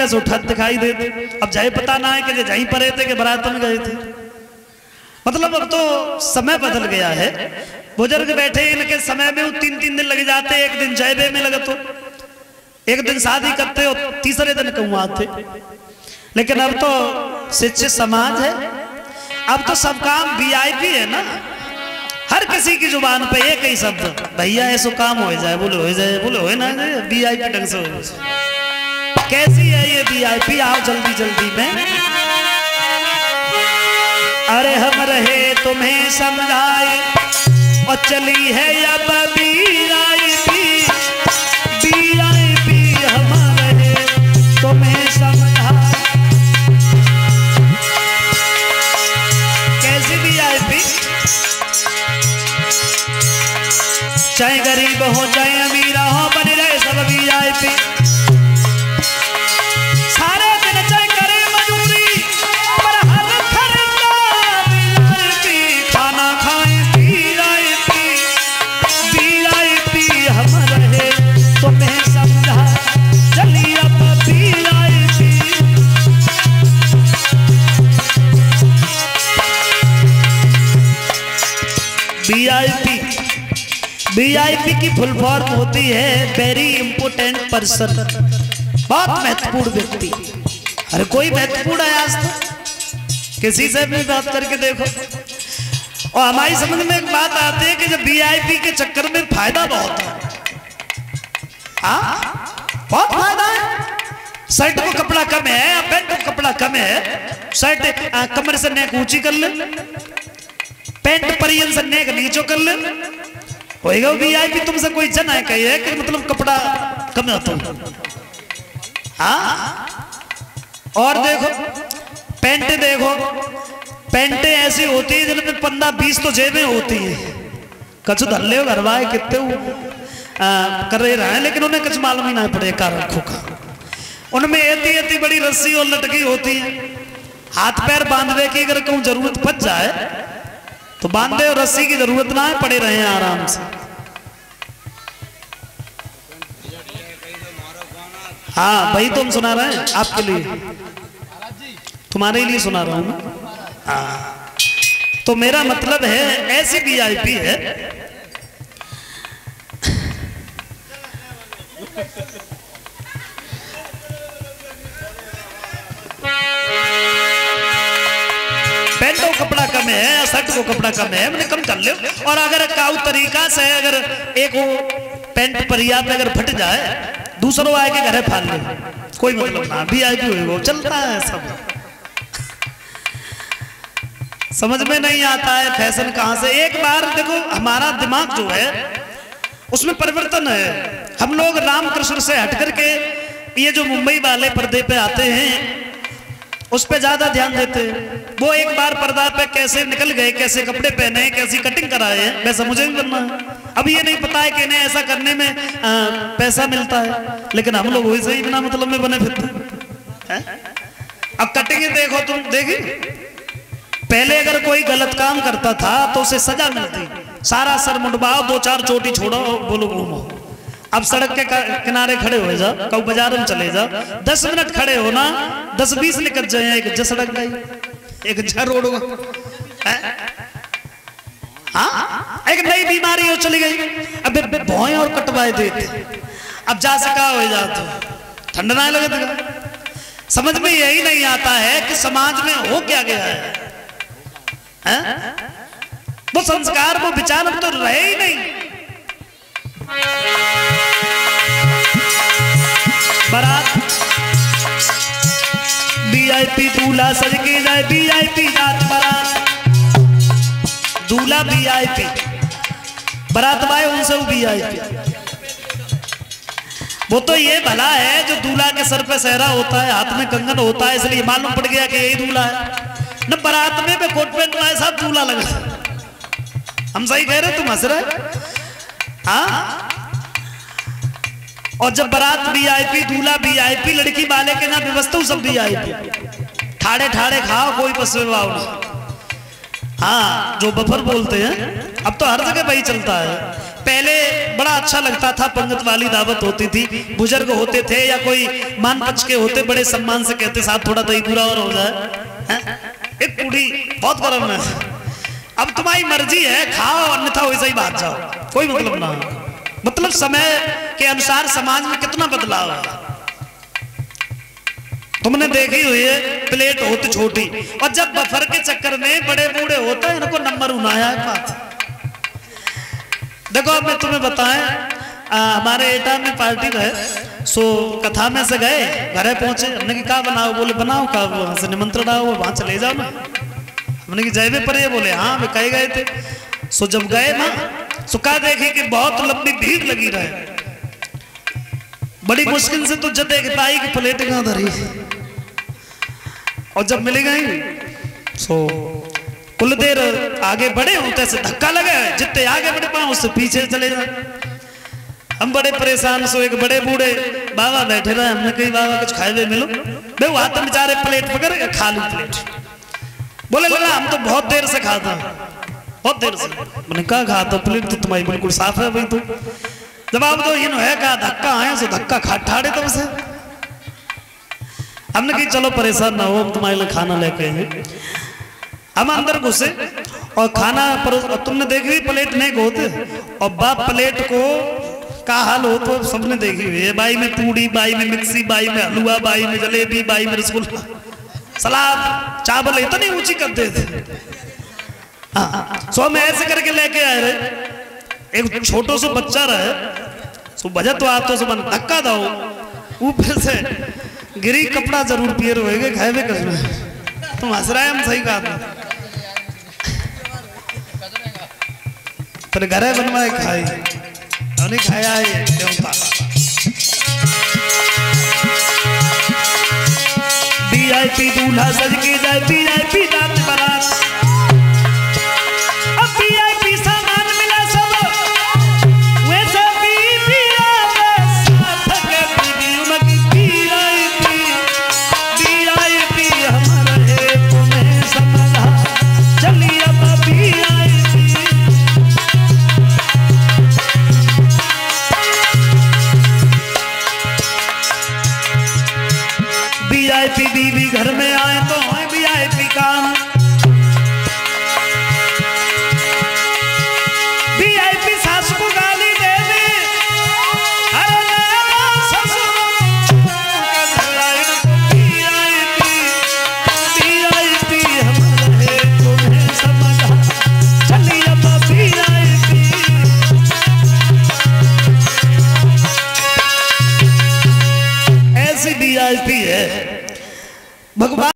पे से उठत दिखाई देते। अब जाए पता ना है कि जहीं पर थे कि बारात में गए थे। मतलब अब तो समय बदल गया है। बुजुर्ग बैठे इनके समय में 3-3 दिन लग जाते, एक दिन जयबे में लगे तो एक दिन शादी करते हो, तीसरे दिन कहूँ आते। लेकिन अब तो शिक्षित समाज है, अब तो सब काम VIP है ना। हर किसी की जुबान पे एक ही शब्द, भैया ऐसा काम हो जाए, बोले हो जाए, बोले हो ना जाए, VIP ढंग से हो जाए। कैसी है ये VIP? आओ जल्दी जल्दी में। अरे हम रहे तुम्हें समझाए और चली है अब VIP हम रहे तुम्हें समझाए। कैसी VIP? चाहे गरीब हो चाहे अमीर हो, बने रहे सब VIP। सारे दिन चाहे करे मजूरी पर हर खर्चा VIP। खाना खाए VIP हम रहे तुम्हें समझा चली अब VIP की फुल फॉर्म होती है वेरी इंपोर्टेंट पर्सन, बहुत महत्वपूर्ण व्यक्ति। हर कोई महत्वपूर्ण है आज तक, किसी से भी बात करके देखो। और हमारी समझ में एक बात आती है कि जब VIP के चक्कर में फायदा बहुत है। हाँ, बहुत फायदा है। शर्ट को कपड़ा कम है, पैंट को कपड़ा कम है, शर्ट कमर से नेक ऊंची कर ले, पैंट परियन से नेक नीचो कर ले, होएगा VIP। तुमसे कोई जन है कही कि मतलब कपड़ा कम आता है। हाँ, और देखो पैंट, देखो पैंटे ऐसी होती है जिनमें 15-20 तो जेबें होती है। कछु धल्ले हो घरवाए कितने कर रहे हैं, लेकिन उन्हें कुछ मालूम ही ना पड़े कारखों का। उनमें एती बड़ी रस्सी और लटकी होती है, हाथ पैर बांधने की अगर कहूँ जरूरत फंस जाए तो बांधे, और रस्सी की जरूरत ना है, पड़े रहे हैं आराम से। हाँ भाई, तुम सुना रहे हैं आपके लिए, तुम्हारे लिए सुना रहा हूं। हाँ, तो मेरा मतलब है ऐसी VIP है। पैंट को कपड़ा कम है, शर्ट को कपड़ा कम है, मैंने कम कर ले। और अगर काउ तरीका से अगर एक वो पैंट परिया पे अगर फट जाए, दूसरों आए के घरे फाल ले, कोई मतलब ना, VIP हो चलता है सब। समझ में नहीं आता है फैशन कहां से। एक बार देखो, हमारा दिमाग जो है उसमें परिवर्तन है। हम लोग रामकृष्ण से हट करके ये जो मुंबई वाले पर्दे पे आते हैं उस पे ज्यादा ध्यान देते हैं। वो एक बार पर्दा पे कैसे निकल गए, कैसे कपड़े पहने, कैसी कटिंग कराए हैं, वैसा मुझे भी करना है। अब ये नहीं पता है कि इन्हें ऐसा करने में पैसा मिलता है, लेकिन हम लोग वैसे ही बिना मतलब में बने फिरते हैं। अब कटिंग देखो तुम, देखी पहले अगर कोई गलत काम करता था तो उसे सजा मिलती, सारा सर मुंडवाओ, 2-4 चोटी छोड़ो, बोलो घूमो। अब सड़क के किनारे खड़े हो जा, कब बाजार में चले जा, 10 मिनट खड़े हो ना, 10-20 निकल जाए, एक सड़क गई, एक रोड होगा। हाँ, एक नई बीमारी हो चली गई, अब भौएं और कटवाए देते, अब जा सका हो जाता, ठंड ना लगे। समझ में यही नहीं आता है कि समाज में हो क्या गया है। वो संस्कार, वो विचार अब तो रहे ही नहीं। बारात VIP दूल्हा सज के जाए, VIP जात बारात, दूल्हा VIP, बारात भाई उनसे VIP। वो तो ये भला है जो दूल्हा के सर पे सहरा होता है, हाथ में कंगन होता है, इसलिए मालूम पड़ गया कि यही दूल्हा है। न बारात में भी कोट पैंट वाले साहब दूल्हा लगा। हम सही कह रहे, तुम हंस रहे। हाँ, और जब बारात VIP, दूल्हा VIP, लड़की वाले के ना व्यवस्था सब VIP। ठाड़े ठाड़े खाओ, कोई पसवाओ ना। हाँ, जो बफर बोलते हैं, अब तो हर जगह वही चलता है। पहले बड़ा अच्छा लगता था, पंगत वाली दावत होती थी, बुजुर्ग होते थे या कोई मान पच के होते, बड़े सम्मान से कहते साहब थोड़ा दही पूरा और हो जाए, एक पूरी बहुत गर्म है, अब तुम्हारी मर्जी है खाओ अन्यथा वैसे ही भाग जाओ, कोई मतलब ना। मतलब समय के अनुसार समाज में कितना बदलाव है। तुमने देखी हुई है प्लेट होती छोटी, और जब बफर के चक्कर में बड़े बूढ़े होते हैं इनको नंबर उनाया है बात। देखो अब मैं तुम्हें बताएं, हमारे एटा में पार्टी रहे, सो कथा में से गए, घरे पहुंचे, हमने कि क्या बनाओ, बोले बनाओ का, वहां से निमंत्रण आओ, वहां चले जाओ ना। हमने कि जाए पर ये, बोले हाँ वे कहे गए थे। सो जब गए ना, सो कहा देखे कि बहुत लंबी भीड़ लगी रहे, बड़ी मुश्किल से तो जदे के ताई की प्लेट कहाँ धरी, और जब मिल गई सो कुल देर आगे बढ़े होते से धक्का लगे, जितने आगे बढ़े पाए उससे पीछे चले जाए। हम बड़े परेशान, सो एक बड़े बूढ़े बाबा बैठे रहे, हमने कही बाबा कुछ खाए हुए मिलो, बे हाथ में बेचारे प्लेट पकड़ के खा ली प्लेट। बोले लगा हम तो बहुत देर से खाता है, बहुत देर से। मैंने कहा खाता प्लेट तो तुम्हारी बिल्कुल साफ है भाई। तो जवाब दो इन है का धक्का आए सो धक्का खा ठाड़े तुमसे। हमने कही चलो परेशान ना हो, हम तुम्हारे लिए खाना लेके आए। हम अंदर घुसे और खाना पर तुमने देखी प्लेट नहीं होते, और बाप प्लेट को का हाल हो तो सबने देखी हुई है, बाई में पूड़ी, बाई में मिक्सी, बाई में हलवा, बाई में जलेबी, बाई में रसगुल्ला, सलाद, चावल इतनी ऊंची करते थे। हाँ, सो हम ऐसे करके लेके आए रहे, एक छोटो सो बच्चा रहे, सो बजा तो आप तो सो धक्का दो, ऊपर से गिरी कपड़ा जरूर पियर होएगा, खाए भी कर तुम हंस रहे, हम सही कहा था, पर घरे बनवाए खाई, हमने खाया है देवता। वीआईपी दूल्हा सज के जाए, वीआईपी रात बारात, अब वीआईपी सामान मिला सब, वैसे वीआईपी हमारा है तुम्हें समझा, चलिए अब वीआईपी बीवी घर में आए तो है वीआईपी काम, वीआईपी सास को गाली दे दे, अरे वीआईपी हमारा है तुम्हें समझा, चलिए अब वीआईपी। ऐसी वीआईपी है भगवान।